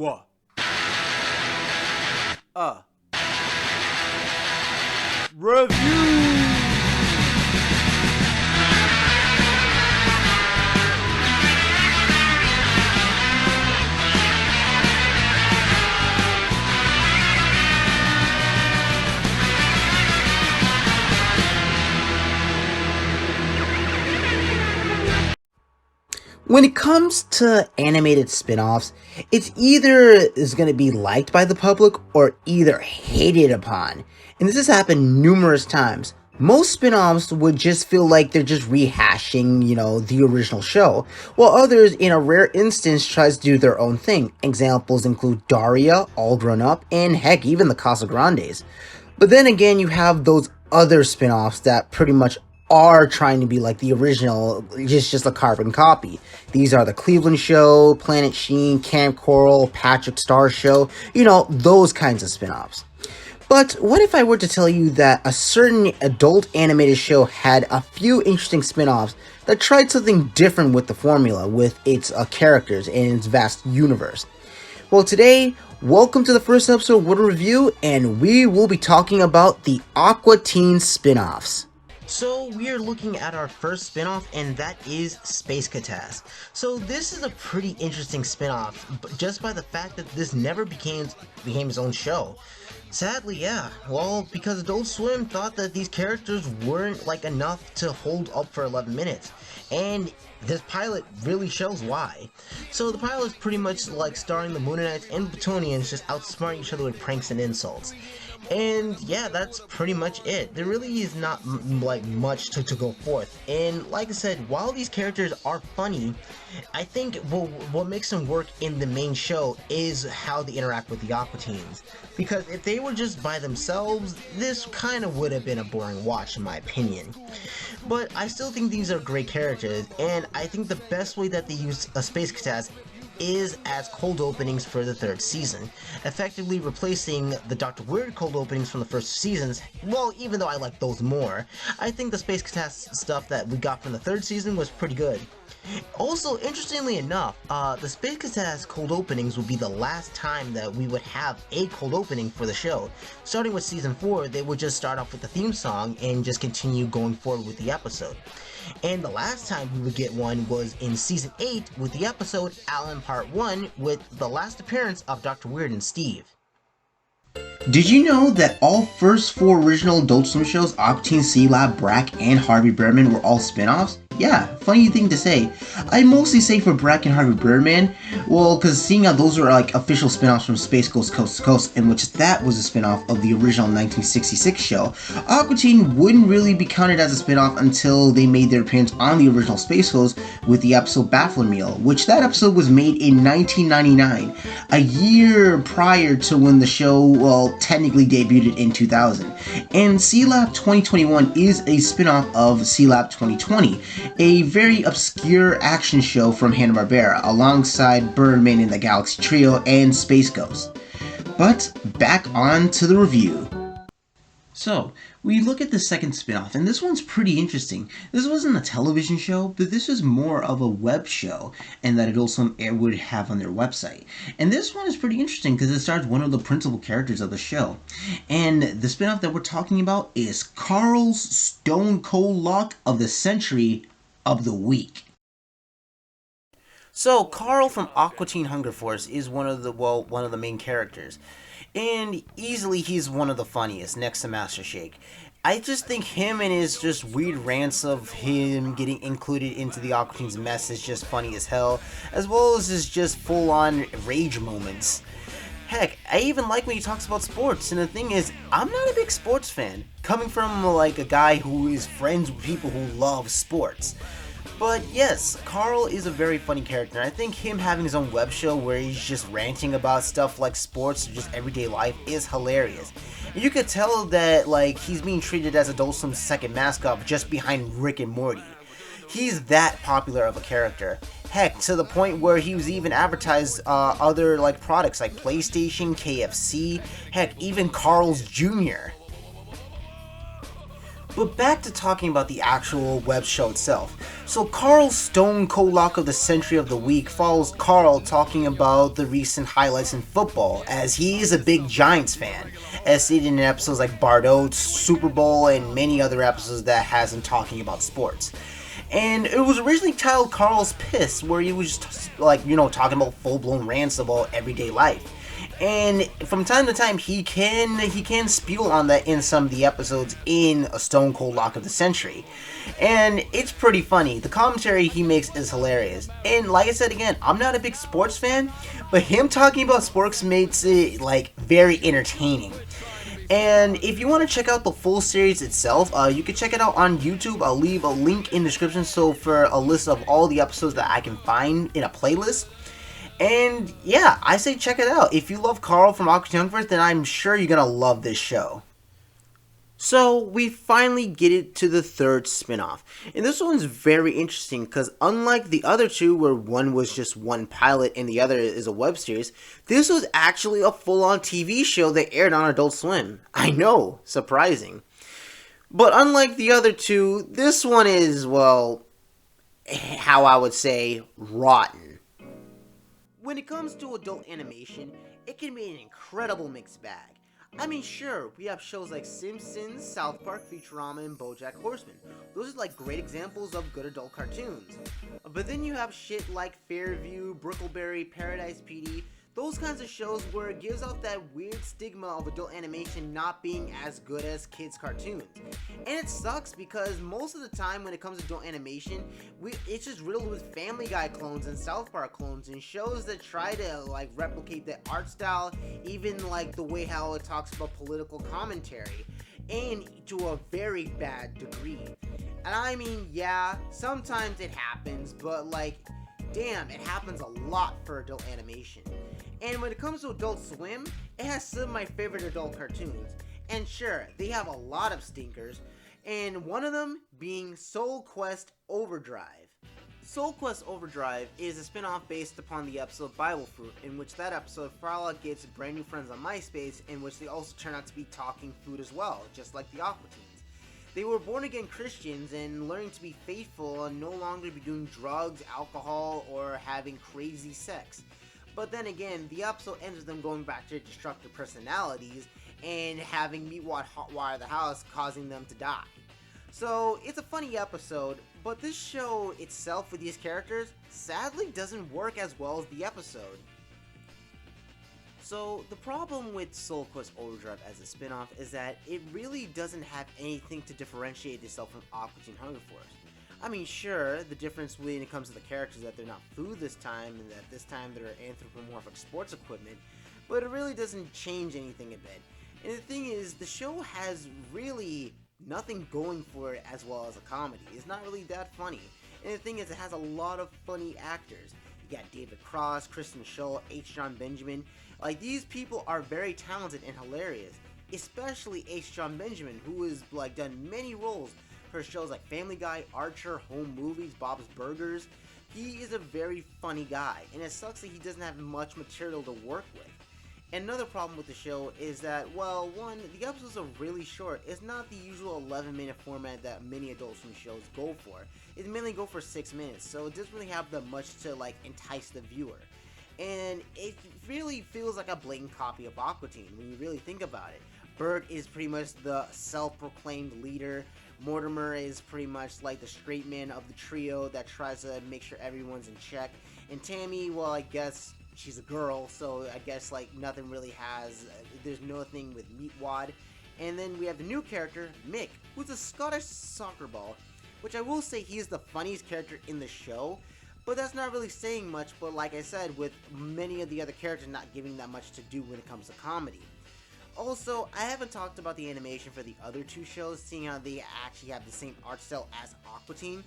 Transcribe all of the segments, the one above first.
What? Review! When it comes to animated spin-offs, it's either is going to be liked by the public or either hated upon. And this has happened numerous times. Most spin-offs would just feel like they're just rehashing, the original show, while others, in a rare instance, tries to do their own thing. Examples include Daria, All Grown Up, and heck, even the Casa Grandes. But then again, you have those other spin-offs that pretty much are trying to be like the original, just a carbon copy. These are The Cleveland Show, Planet Sheen, Camp Coral, Patrick Star Show, those kinds of spin-offs. But what if I were to tell you that a certain adult animated show had a few interesting spin-offs that tried something different with the formula, with its characters and its vast universe? Well, today, welcome to the first episode of What a Review, and we will be talking about the Aqua Teen spin-offs. So we are looking at our first spin-off, and that is Space Catas. So this is a pretty interesting spin-off, just by the fact that this never became its own show. Sadly, yeah. Well, because Adult Swim thought that these characters weren't enough to hold up for 11 minutes. And this pilot really shows why. So the pilot is pretty much like starring the Mooninites and Plutonians just outsmarting each other with pranks and insults. And yeah, that's pretty much it. There really is not much to go forth. And like I said, while these characters are funny, I think what makes them work in the main show is how they interact with the Aqua Teens. Because if they were just by themselves, this kind of would have been a boring watch in my opinion. But I still think these are great characters, and I think the best way that they use a Space Catas is as cold openings for the third season, effectively replacing the Dr. Weird cold openings from the first seasons. Well, even though I like those more, I think the Space Catas stuff that we got from the third season was pretty good. Also, interestingly enough, the Space Catas cold openings would be the last time that we would have a cold opening for the show. Starting with season 4, they would just start off with the theme song and just continue going forward with the episode. And the last time we would get one was in season 8 with the episode Alan Part 1 with the last appearance of Dr. Weird and Steve. Did you know that all first 4 original Adult Swim shows, Aqua Teen, C-Lab, Brack, and Harvey Birdman, were all spin-offs? Yeah, funny thing to say. I mostly say for Brack and Harvey Birdman, well, because seeing how those were official spin-offs from Space Ghost Coast to Coast, in which that was a spin-off of the original 1966 show, Aqua Teen wouldn't really be counted as a spin-off until they made their appearance on the original Space Ghost with the episode Baffler Meal, which that episode was made in 1999, a year prior to when the show, technically debuted in 2000. And C-Lab 2021 is a spin-off of C-Lab 2020, a very obscure action show from Hanna-Barbera, alongside Birdman and the Galaxy Trio and Space Ghost. But back on to the review. So, we look at the second spin-off, and this one's pretty interesting. This wasn't a television show, but this was more of a web show, and that Adult Swim would have on their website. And this one is pretty interesting because it stars one of the principal characters of the show. And the spin-off that we're talking about is Carl's Stone Cold Lock of the Century of the Week. So, Carl from Aqua Teen Hunger Force is one of the main characters. And easily he's one of the funniest, next to Master Shake. I just think him and his just weird rants of him getting included into the Aqua Teen's mess is just funny as hell, as well as his just full-on rage moments. Heck, I even like when he talks about sports, and the thing is, I'm not a big sports fan, coming from a guy who is friends with people who love sports. But yes, Carl is a very funny character. I think him having his own web show where he's just ranting about stuff like sports or just everyday life is hilarious. And you could tell that he's being treated as Adult Swim's second mascot just behind Rick and Morty. He's that popular of a character. Heck, to the point where he was even advertised other products like PlayStation, KFC, heck, even Carl's Jr. But back to talking about the actual web show itself. So Carl's Stone Cold Lock of the Century of the Week follows Carl talking about the recent highlights in football, as he is a big Giants fan, as stated in episodes like Bart Oates, Super Bowl, and many other episodes that has him talking about sports. And it was originally titled Carl's Piss, where he was just talking about full-blown rants about everyday life. And from time to time, he can spew on that in some of the episodes in a Stone Cold Lock of the Century. And it's pretty funny. The commentary he makes is hilarious. And like I said again, I'm not a big sports fan, but him talking about sports makes it, very entertaining. And if you want to check out the full series itself, you can check it out on YouTube. I'll leave a link in the description for a list of all the episodes that I can find in a playlist. And yeah, I say check it out. If you love Carl from Aqua Teen, then I'm sure you're going to love this show. So we finally get it to the third spinoff. And this one's very interesting because unlike the other two where one was just one pilot and the other is a web series, this was actually a full-on TV show that aired on Adult Swim. I know, surprising. But unlike the other two, this one is, well, how I would say, rotten. When it comes to adult animation, it can be an incredible mixed bag. I mean, sure, we have shows like Simpsons, South Park, Futurama, and BoJack Horseman. Those are great examples of good adult cartoons. But then you have shit like Fairview, Brickleberry, Paradise PD, those kinds of shows where it gives off that weird stigma of adult animation not being as good as kids' cartoons. And it sucks because most of the time when it comes to adult animation, it's just riddled with Family Guy clones and South Park clones and shows that try to replicate the art style, even the way how it talks about political commentary, and to a very bad degree. And I mean, yeah, sometimes it happens, but damn, it happens a lot for adult animation. And when it comes to Adult Swim, it has some of my favorite adult cartoons. And sure, they have a lot of stinkers, and one of them being Soul Quest Overdrive. Soul Quest Overdrive is a spin-off based upon the episode Bible Fruit, in which that episode Frolic gets brand new friends on MySpace, in which they also turn out to be talking food as well, just like the Aqua Teens. They were born-again Christians and learning to be faithful and no longer be doing drugs, alcohol, or having crazy sex. But then again, the episode ends with them going back to their destructive personalities and having Meatwad hotwire the house, causing them to die. So, it's a funny episode, but this show itself with these characters sadly doesn't work as well as the episode. So, the problem with Soul Quest Overdrive as a spin-off is that it really doesn't have anything to differentiate itself from Aqua Teen Hunger Force. I mean, sure, the difference when it comes to the characters is that they're not food this time, and that this time they're anthropomorphic sports equipment, but it really doesn't change anything a bit. And the thing is, the show has really nothing going for it as well as a comedy. It's not really that funny. And the thing is, it has a lot of funny actors. You got David Cross, Kristen Schull, H. John Benjamin. These people are very talented and hilarious. Especially H. John Benjamin, who has done many roles for shows like Family Guy, Archer, Home Movies, Bob's Burgers. He is a very funny guy, and it sucks that he doesn't have much material to work with. And another problem with the show is that, well, one, the episodes are really short. It's not the usual 11-minute format that many Adult Swim shows go for. It mainly go for 6 minutes, so it doesn't really have that much to entice the viewer. And it really feels like a blatant copy of Aqua Teen when you really think about it. Bert is pretty much the self-proclaimed leader. Mortimer is pretty much the straight man of the trio that tries to make sure everyone's in check. And Tammy, well, I guess she's a girl, so I guess nothing really there's nothing with Meatwad. And then we have the new character, Mick, who's a Scottish soccer ball, which I will say he's the funniest character in the show. But that's not really saying much, but like I said, with many of the other characters not giving that much to do when it comes to comedy. Also, I haven't talked about the animation for the other two shows, seeing how they actually have the same art style as Aqua Teen.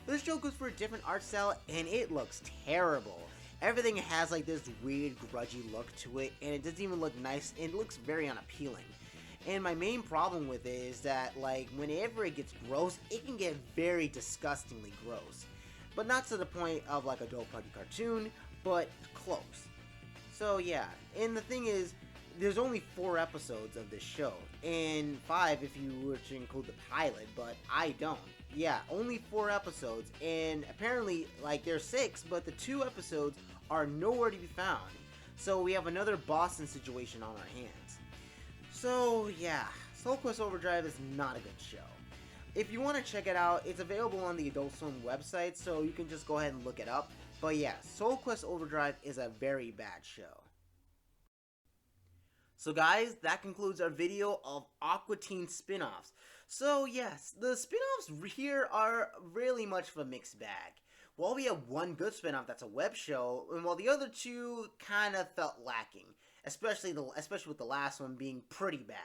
This show goes for a different art style, and it looks terrible. Everything has this weird, grudgy look to it, and it doesn't even look nice, and it looks very unappealing. And my main problem with it is that, whenever it gets gross, it can get very disgustingly gross. But not to the point of, adult puggy cartoon, but close. So, yeah. And the thing is, there's only 4 episodes of this show, and 5 if you were to include the pilot, but I don't. Yeah, only 4 episodes, and apparently, like, there's 6, but the 2 episodes are nowhere to be found. So we have another Boston situation on our hands. So yeah, Soul Quest Overdrive is not a good show. If you want to check it out, it's available on the Adult Swim website, so you can just go ahead and look it up. But yeah, Soul Quest Overdrive is a very bad show. So guys, that concludes our video of Aqua Teen spin-offs. So yes, the spin-offs here are really much of a mixed bag. While we have one good spin-off that's a web show, and while the other 2 kind of felt lacking, especially with the last one being pretty bad.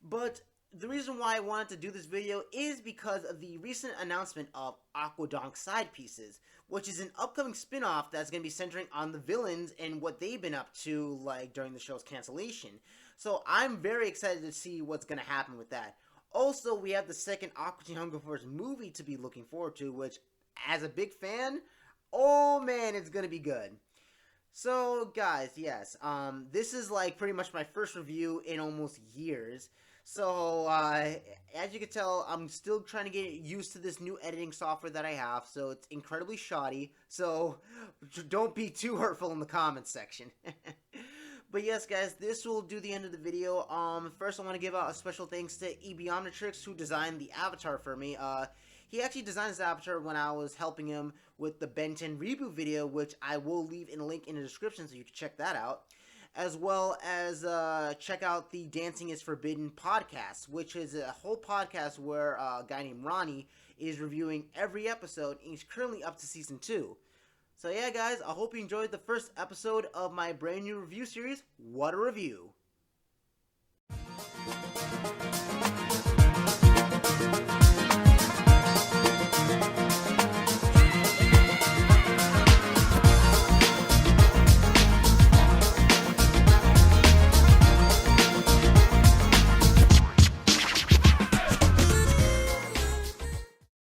But the reason why I wanted to do this video is because of the recent announcement of Aquadonk Side Pieces, which is an upcoming spin-off that's going to be centering on the villains and what they've been up to, like, during the show's cancellation. So I'm very excited to see what's going to happen with that. Also, we have the second Aqua Teen Hunger Force movie to be looking forward to, which, as a big fan, oh man, it's going to be good. So, guys, yes, this is, like, pretty much my first review in almost years. So, as you can tell, I'm still trying to get used to this new editing software that I have, so it's incredibly shoddy, so don't be too hurtful in the comments section. But yes, guys, this will do the end of the video. First, I want to give out a special thanks to EB Omnitrix, who designed the avatar for me. He actually designed this avatar when I was helping him with the Ben 10 reboot video, which I will leave in a link in the description so you can check that out. As well as check out the Dancing is Forbidden podcast, which is a whole podcast where a guy named Ronnie is reviewing every episode, and he's currently up to season 2. So yeah, guys, I hope you enjoyed the first episode of my brand new review series, What a Review!